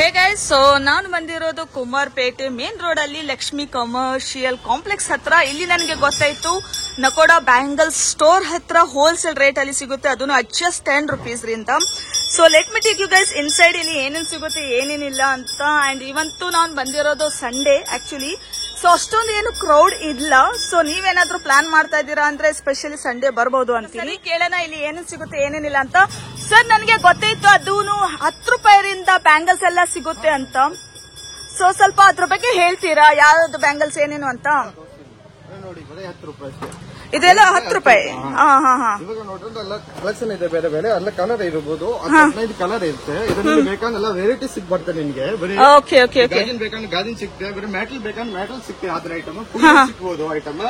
Hey guys, so ನಾನು ಬಂದಿರೋದು Kumarpete main road ಅಲ್ಲಿ ಲಕ್ಷ್ಮಿ ಕಮರ್ಷಿಯಲ್ ಕಾಂಪ್ಲೆಕ್ಸ್ ಹತ್ರ. ಇಲ್ಲಿ ನನಗೆ ಗೊತ್ತಾಯ್ತು ನಕೋಡಾ ಬ್ಯಾಂಗಲ್ ಸ್ಟೋರ್ ಹತ್ರ ಹೋಲ್ಸೇಲ್ ರೇಟ್ ಅಲ್ಲಿ ಸಿಗುತ್ತೆ, ಅದನ್ನು just 10 rupees ರಿಂದ. So let me take you guys inside ಇಲ್ಲಿ ಏನೇನು ಸಿಗುತ್ತೆ ಏನೇನಿಲ್ಲ ಅಂತ. ಅಂಡ್ ಇವತ್ತು ನಾನು ಬಂದಿರೋದು ಸಂಡೇ ಆಕ್ಚುಲಿ, ಸೊ ಅಷ್ಟೊಂದು ಏನು ಕ್ರೌಡ್ ಇಲ್ಲ. ಸೊ ನೀವೇನಾದ್ರೂ ಪ್ಲಾನ್ ಮಾಡ್ತಾ ಇದ್ದೀರಾ ಅಂದ್ರೆ ಸ್ಪೆಷಲಿ ಸಂಡೇ ಬರ್ಬೋದು ಅಂತೀನಿ. ಕೇಳೋಣ ಇಲ್ಲಿ ಏನೇನು ಸಿಗುತ್ತೆ ಏನೇನಿಲ್ಲ ಅಂತ. ಸರ್ ನನಗೆ ಗೊತ್ತಾಯ್ತು ಅದು 10 ರೂಪಾಯಿರಿಂದ ಬ್ಯಾಂಗಲ್ಸ್ ಎಲ್ಲ ಸಿಗುತ್ತೆ ಅಂತ. ಸೊ ಸ್ವಲ್ಪ ಅದ್ರ ಬಗ್ಗೆ ಹೇಳ್ತೀರಾ, ಯಾವ್ದು ಬ್ಯಾಂಗಲ್ಸ್ ಏನೇನು ಅಂತ? ಇದೆಲ್ಲ 10 ರೂಪಾಯಿ. ಇವಾಗ ನೋಡ್ರೆ ಎಲ್ಲ ಕಲೆಕ್ಷನ್ ಇದೆ, ಬೇರೆ ಬೇರೆ ಎಲ್ಲ ಕಲರ್ ಇರಬಹುದು, 15 ಕಲರ್ ಇರುತ್ತೆ. ಇದರಲ್ಲಿ ಬೇಕಂದ್ರೆ ವೆರೈಟಿ ಸಿಗ್ಬರ್ತದೆ ನಿಮ್ಗೆ. ಗಾಜಿನ್ ಬೇಕಂದ್ರೆ ಗಾಜಿನ್ ಸಿಗ್ತದೆ, ಬರೀ ಮೆಟಲ್ ಬೇಕಂದ್ರೆ ಮೆಟಲ್ ಸಿಗ್ತದೆ. ಆದ್ರ ಐಟಮ್ ಸಿಗ್ಬೋದು, ಐಟಮ್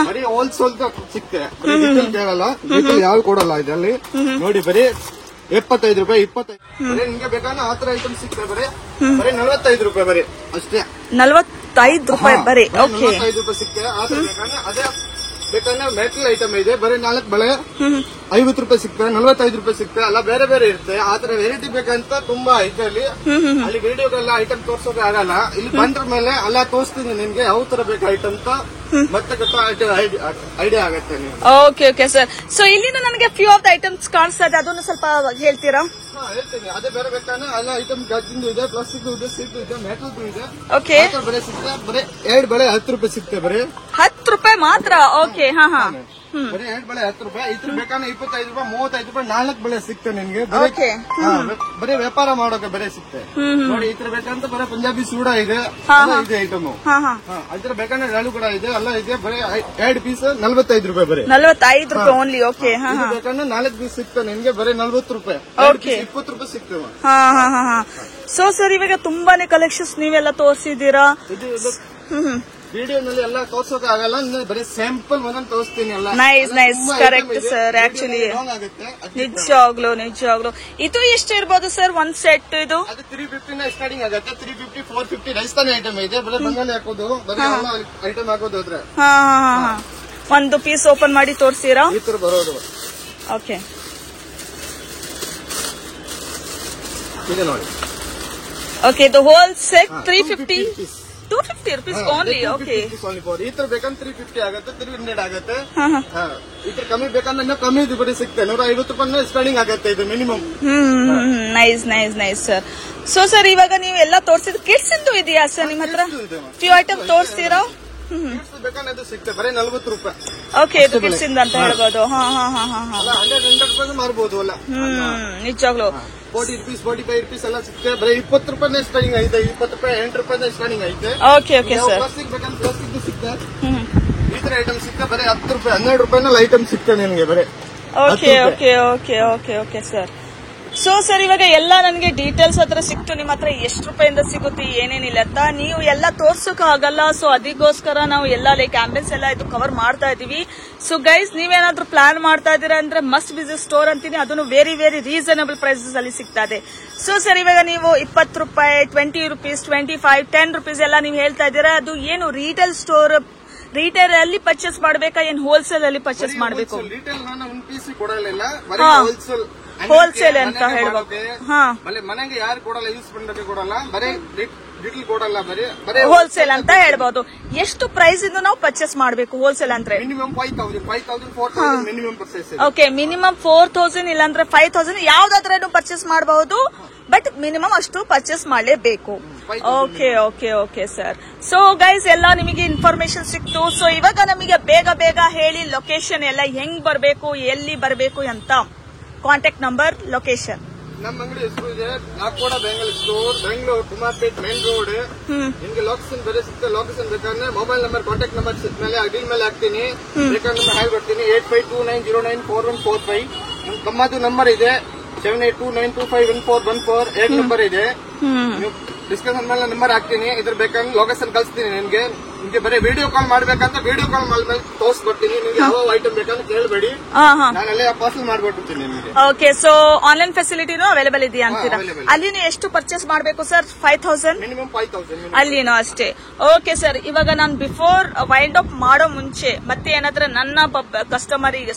ಬರೀ ಹೋಲ್ಸೇಲ್ ಸಿಗ್ತದೆ, ಕೇಳಲ್ಲ, ಯಾವ ಕೊಡಲ್ಲ. ಇದರಲ್ಲಿ ನೋಡಿ ಬರೀ 75 ರೂಪಾಯಿ 25 ಬರೀ ನಿಮ್ಗೆ ಬೇಕಂದ್ರೆ ಆತರ ಐಟಮ್ ಸಿಗ್ತದೆ. ಬರೀ 45 ರೂಪಾಯಿ ಬರೀ ಅಷ್ಟೇ. 45 ರೂಪಾಯಿ ಬರೀ 45 ರೂಪಾಯಿ ಸಿಗ್ತದೆ. ಆತರ ಬೇಕಂದ್ರೆ ಅದೇ ಬೇಕಂದ್ರೆ ಮೆಟಲ್ ಐಟಮ್ ಇದೆ, ಬರೀ 4 ಬಳೆ 50 ರೂಪಾಯಿ ಸಿಗ್ತದೆ, 45 ರೂಪಾಯಿ ಸಿಗ್ತದೆ. ಅಲ್ಲ ಬೇರೆ ಬೇರೆ ಇರುತ್ತೆ. ಆತರ ವೆರೈಟಿ ಬೇಕಂತ ತುಂಬಾ ಐತೆ ಅಲ್ಲಿ ವಿಡಿಯೋಗೆಲ್ಲ ಐಟಮ್ ತೋರ್ಸೋಕೆ ಆಗಲ್ಲ. ಇಲ್ಲಿ ಬಂದ್ರ ಮೇಲೆ ಎಲ್ಲ ತೋರಿಸ್ತೀನಿ ನಿಮ್ಗೆ ಯಾವ ತರ ಬೇಕು ಐಟಮ್ ಅಂತ, ಮತ್ತೆ ಐಡಿಯಾ ಆಗುತ್ತೆ ನೀವು. Okay okay sir. ಸೊ ಇಲ್ಲಿಂದ ನನಗೆ ಫ್ಯೂ ಆಫ್ ದ ಐಟಮ್ಸ್ ಕಾಣಿಸ್ತಾ ಇದೆ, ಅದನ್ನು ಸ್ವಲ್ಪ ಹೇಳ್ತೀರಾ? ಹೇಳ್ತೀನಿ. ಅದೇ ಬೇರೆ ಬೇಕಂದ್ರೆ ಎಲ್ಲ ಐಟಮ್ ಗಾಜಿಂದು ಇದೆ, ಪ್ಲಾಸ್ಟಿಕ್ ಇದೆ, ಸೀಟ್ ಇದೆ, ಮೆಟಲ್ ಇದೆ. ಓಕೆ, ಬಳೆ ಸಿಗ್ತದೆ. ಬರೀ 2 ಬಳೆ 10 ರೂಪಾಯಿ ಸಿಗ್ತದೆ. ಬರೀ 10 ರೂಪಾಯಿ ಮಾತ್ರ. ಓಕೆ, ಬರೀ 2 ಬಳೆ 10 ರೂಪಾಯಿ. ಇದ್ರ ಬೇಕಂದ್ರೆ 25 ರೂಪಾಯಿ 35 ರೂಪಾಯಿ 4 ಬಳೆ ಸಿಗ್ತದೆ ನಿಮ್ಗೆ. ಬರೀ ವ್ಯಾಪಾರ ಮಾಡೋಕೆ ಬರೀ ಸಿಗ್ತದೆ. ನೋಡಿ ಇದ್ರ ಬೇಕಂತ ಬರೀ ಪಂಜಾಬಿ ಸೂಡ ಇದೆ, ಇದೆ ಐಟಮ್. ಅದ್ರ ಬೇಕಂದ್ರೆ ಡಾಳು ಕೂಡ ಇದೆ, ಎಲ್ಲ ಇದೆ. ಬರೀ 2 ಪೀಸ್ 45 ರೂಪಾಯಿ. ಬರೀ 45 ರೂಪಾಯಿ ಓನ್ಲಿ. ಓಕೆ, ಬೇಕಂದ್ರೆ 4 ಪೀಸ್ ಸಿಗ್ತದೆ ನಿಮ್ಗೆ, ಬರೀ 40 ರೂಪಾಯಿ. 20 ರೂಪಾಯಿ ಸಿಗ್ತದೆ. ಸೊ ಸರ್ ಇವಾಗ ತುಂಬಾನೇ ಕಲೆಕ್ಷನ್ಸ್ ನೀವೆಲ್ಲ ತೋರಿಸಿದೀರಾ. ವಿಡಿಯೋನಲ್ಲಿ ಎಲ್ಲ ತೋರ್ಸೋಕೆ ಆಗಲ್ಲ, ಬರೀ ಸ್ಯಾಂಪಲ್ ಒಂದೊಂದು ತೋರಿಸ್ತೀನಿ. ಎಲ್ಲ ನೈಸ್ ಕರೆಕ್ಟ್ ಸರ್. ಆಕ್ಚುಲಿ ನಿಜವಾಗ್ಲು ಇದು ಎಷ್ಟು ಇರ್ಬೋದು ಸರ್ ಒಂದ್ ಸೆಟ್? ಇದು 350 ಸ್ಟಾರ್ಟಿಂಗ್ ಆಗುತ್ತೆ. 350 450 ರಾಜಸ್ಥಾನಿ ಐಟಮ್ ಇದೆ. ಬರೀ ಬಂಗಾಳಿ ಹಾಕೋದು, ಬರೀ ಐಟಮ್ ಹಾಕೋದು. ಹೋದ್ರೆ ಒಂದು ಪೀಸ್ ಓಪನ್ ಮಾಡಿ ತೋರಿಸ್ತೀರಾ? ಈ ತರ ಬರೋದು. ಓಕೆ, ಇದೆ ನೋಡಿ. Okay, the whole set 250 rupees only. Okay, ಈ ತರ ಬೇಕಂದ್ರೆ 350 ಆಗುತ್ತೆ, 300 ಆಗುತ್ತೆ. ಈ ತರ ಕಮ್ಮಿ ಬೇಕಂದ್ರೆ ಇನ್ನೂ ಕಮ್ಮಿ ಇದು ಬರೀ ಸಿಗ್ತದೆ. 150 ರೂಪಾಯಿ ಸ್ಟಾರ್ಟಿಂಗ್ ಆಗುತ್ತೆ ಇದು minimum. Nice sir. So sir ಇವಾಗ ನೀವು ಎಲ್ಲ ತೋರಿಸಿದ ಕಿಡ್ಸ್ ಇಂದು ಇದೆಯಾ ಸರ್ ನಿಮ್ಮ ಹತ್ರ? ಫ್ಯೂ ಐಟಮ್ ತೋರಿಸ್ತೀರಾ? ಬೇಕಂದ್ರೆ ಸಿಗ್ತದೆ ಬರೀ 40 ರೂಪಾಯಿ. ಓಕೆ, ಇದು ಕಿಡ್ಸ್ ಇಂದ ಅಂತ ಹೇಳ್ಬೋದು. 100 ರೂಪಾಯಿ ಮಾರ್ಬೋದು. ಅಲ್ಲ ನಿಜವಾಗ್ಲು 40 ರೂಪೀಸ್ 45 ರೂಪೀಸ್ ಎಲ್ಲ ಸಿಗ್ತದೆ. ಬರೀ 20 ರೂಪಾಯಿ ಸ್ಟಾರ್ಟಿಂಗ್ ಐತೆ, 20 ರೂಪಾಯಿ 8 ರೂಪಾಯಿ ಸ್ಟಾರ್ಟಿಂಗ್ ಐತೆ. Okay sir. ಪ್ಲಾಸ್ಟಿಕ್ ಬೇಕಂದ್ರೆ ಪ್ಲಾಸ್ಟಿಕ್ ಸಿಗ್ತದೆ. ಈ ತರ ಐಟಮ್ ಸಿಗ್ತದೆ. ಬರೀ 10 ರೂಪಾಯಿ 12 ರೂಪಾಯಿನಲ್ಲಿ ಐಟಮ್ ಸಿಗ್ತದೆ ನಿಮ್ಗೆ. ಬರೀ ಓಕೆ ಸರ್. ಸೊ ಸರ್ ಇವಾಗ ಎಲ್ಲ ನನಗೆ ಡೀಟೇಲ್ಸ್ ಹತ್ರ ಸಿಕ್ತು. ನಿಮ್ಮ ಹತ್ರ ಎಷ್ಟು ರೂಪಾಯಿಂದ ಸಿಗುತ್ತೆ ಏನೇನಿಲ್ಲ ಅಂತ ನೀವು ಎಲ್ಲ ತೋರ್ಸೋಕ್ ಆಗಲ್ಲ. ಸೊ ಅದಕ್ಕೋಸ್ಕರ ನಾವು ಎಲ್ಲ ಲೈಕ್ ಆಂಬಿಯನ್ಸ್ ಎಲ್ಲ ಇದು ಕವರ್ ಮಾಡ್ತಾ ಇದೀವಿ. ಸೊ ಗೈಸ್ ನೀವೇನಾದ್ರೂ ಪ್ಲಾನ್ ಮಾಡ್ತಾ ಇದೀರಾ ಅಂದ್ರೆ ಮಸ್ಟ್ ವಿಸಿಟ್ ಸ್ಟೋರ್ ಅಂತೀನಿ, ಅದನ್ನು ವೆರಿ ರೀಸನಬಲ್ ಪ್ರೈಸಸ್ ಅಲ್ಲಿ ಸಿಗ್ತಾ ಇದೆ. ಸೊ ಸರ್ ಇವಾಗ ನೀವು 20 ರೂಪಾಯಿ 20 ರೂಪೀಸ್ 25 10 ರೂಪೀಸ್ ಎಲ್ಲ ನೀವು ಹೇಳ್ತಾ ಇದ್ದೀರಾ. ಅದು ಏನು ರಿಟೇಲ್ ಸ್ಟೋರ್, ರಿಟೇಲ್ ಅಲ್ಲಿ ಪರ್ಚೇಸ್ ಮಾಡಬೇಕಾ ಏನ್ ಹೋಲ್ಸೇಲ್ ಅಲ್ಲಿ ಪರ್ಚೇಸ್ ಮಾಡಬೇಕು? ಹೋಲ್ಸೇಲ್ ಅಂತ ಹೇಳ್ಬೇಕು. ಮನೆಗೆ ಯಾರು ಕೊಡಲ್ಲ, ಯೂಸ್ ಮಾಡೋಕೆ ಕೊಡಲ್ಲ, ಬರೀ ಲಿಟಲ್ ಕೊಡಲ್ಲ, ಬರೀ ಹೋಲ್ಸೇಲ್ ಅಂತ ಹೇಳ್ಬಹುದು. ಎಷ್ಟು ಪ್ರೈಸ್ ಇಂದ ನಾವು ಪರ್ಚೇಸ್ ಮಾಡಬೇಕು ಹೋಲ್ಸೇಲ್ ಅಂದ್ರೆ? Minimum 5000 4000 minimum purchase. Okay, minimum 4000 ಇಲ್ಲಾಂದ್ರೆ 5000 ಯಾವ್ದಾದ್ರೂ ಪರ್ಚೇಸ್ ಮಾಡಬಹುದು, ಬಟ್ ಮಿನಿಮಮ್ ಅಷ್ಟು ಪರ್ಚೇಸ್ ಮಾಡಲೇಬೇಕು. Okay sir. ಸೊ ಗೈಸ್ ಎಲ್ಲ ನಿಮಗೆ ಇನ್ಫಾರ್ಮೇಶನ್ ಸಿಕ್ತು. ಸೊ ಇವಾಗ ನಮಗೆ ಬೇಗ ಹೇಳಿ ಲೊಕೇಶನ್ ಎಲ್ಲ ಹೆಂಗ್ ಬರಬೇಕು, ಎಲ್ಲಿ ಬರಬೇಕು ಅಂತ, ಕಾಂಟ್ಯಾಕ್ಟ್ ನಂಬರ್, ಲೊಕೇಶನ್. ನಮ್ಮ ಅಂಗಡಿ ಹೆಸರು ಇದೆ Nakoda bangle store, Bengaluru Kumarpet main road. ನಿಮ್ಗೆ ಲೊಕೇಶನ್ ಬೇರೆ ಸಿಗ್ತದೆ. ಲೊಕೇಶನ್ ಬೇಕಾದ್ರೆ ಮೊಬೈಲ್ ನಂಬರ್ ಕಾಂಟ್ಯಾಕ್ಟ್ ನಂಬರ್ ಮೇಲೆ ಅಡಿಲ್ ಮೇಲೆ ಹಾಕ್ತೀನಿ, ಬೇಕಾದ್ರೆ ನಂಬರ್ ಹೇಳ್ಕೊಡ್ತೀನಿ. 8529094145 ನಮ್ಮದು ನಂಬರ್ ಇದೆ. 7829251414 2 ನಂಬರ್ ಇದೆ. ಡಿಸ್ಕಷನ್ ಮೇಲೆ ನಂಬರ್ ಹಾಕ್ತೀನಿ, ಇದ್ರ ಬೇಕಾದ್ರೆ ಲೊಕೇಶನ್ ಕಳಿಸ್ತೀನಿ ನಿಮ್ಗೆ. ಬರೀ ವಿಡಿಯೋ ಕಾಲ್ ಮಾಡ್ಬೇಕಂತ ವಿಡಿಯೋ ಕಾಲ್ ಮೇಲೆ ತೋರಿಸ್ಕೊಡ್ತೀನಿ. ನಿಮ್ಗೆ ಯಾವ ಐಟಮ್ ಬೇಕಂತ ಕೇಳಬೇಡಿ, ನಾನೆಲ್ಲ ಪಾರ್ಸಲ್ ಮಾಡ್ಕೊಡ್ತೀನಿ ನಿಮ್ಗೆ. ಓಕೆ, ಸೊ ಆನ್ಲೈನ್ ಫೆಸಿಲಿಟಿನೂ ಅವೈಲೇಬಲ್ ಇದೆಯಾ ಅಂತೀರಾ? ಅಲ್ಲಿನೂ ಎಷ್ಟು ಪರ್ಚೇಸ್ ಮಾಡಬೇಕು ಸರ್? 5000 ಮಿನಿಮಮ್ 5000 ಅಲ್ಲಿನೂ ಅಷ್ಟೇ. ಓಕೆ ಸರ್, ಇವಾಗ ನಾನು ಬಿಫೋರ್ ವೈಂಡ್ ಅಪ್ ಮಾಡೋ ಮುಂಚೆ ಮತ್ತೆ ಏನಾದ್ರೂ ನನ್ನ ಕಸ್ಟಮರಿಗೆ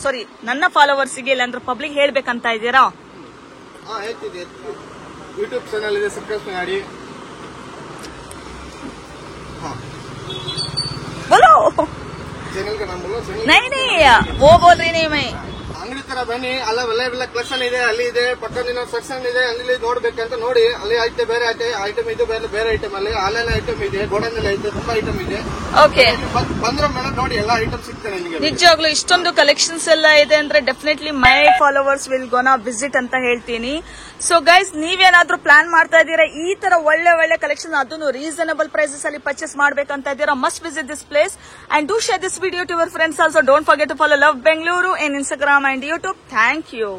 ನನ್ನ ಫಾಲೋವರ್ಸ್ಗೆ ಇಲ್ಲಾಂದ್ರೆ ಪಬ್ಲಿಕ್ ಹೇಳ್ಬೇಕಂತ ಇದ್ದೀರಾ? ಹೇಳ್ತಿದ್ದೆ. ಯೂಟ್ಯೂಬ್ ಚಾನಲ್ ಇದೆ, ಸಬ್ಸ್ಕ್ರೈಬ್ ಮಾಡಿ. हाँ बोलो चैनल का नाम बोलो चैनल नहीं नहीं वो बोल रही नहीं मैं ಅಂಗಡಿ ತರ ಬನ್ನಿ ಅಲ್ಲ ಒಳ್ಳೆ ಕಲೆಕ್ಷನ್ ಇದೆ ಅಲ್ಲಿ ಇದೆ ಪಕ್ಕದ ಸೆಕ್ಷನ್ ಇದೆ ಅಲ್ಲಿ ನೋಡ್ಬೇಕಂತ ನೋಡಿ ಅಲ್ಲಿ ಐತೆ ಬೇರೆ ಐಟಮ್ ಇದು ಬೇರೆ ಐಟಮ್ ಅಲ್ಲಿ ಆನ್ಲೈನ್ ಐಟಮ್ ಇದೆ ಗೋಡನ್ ಐತೆ ತುಂಬಾ ಐಟಮ್ ಇದೆ ಓಕೆ ಬಂದ್ರೆ ಮೇಡಮ್ ನೋಡಿ ಎಲ್ಲ ಐಟಮ್ ಸಿಗ್ತದೆ ನಿಮಗೆ ನಿಜವಾಗ್ಲೂ ಇಷ್ಟೊಂದು ಕಲೆಕ್ಷನ್ಸ್ ಎಲ್ಲ ಇದೆ ಅಂದ್ರೆ definitely my followers will gonna visit ಅಂತ ಹೇಳ್ತೀನಿ. ಸೊ ಗೈಸ್ ನೀವೇನಾದ್ರೂ ಪ್ಲಾನ್ ಮಾಡ್ತಾ ಇದ್ದೀರಾ ಈ ತರ ಒಳ್ಳೆ ಕಲೆಕ್ಷನ್ ಅದನ್ನು ರೀಸನಬಲ್ ಪ್ರೈಸಸ್ ಅಲ್ಲಿ ಪರ್ಚೇಸ್ ಮಾಡ್ಬೇಕಂತ ಇದ್ದೀರಾ must visit this place and do share this video to your friends also. Don't forget to follow love Bengaluru in Instagram and YouTube. Thank you.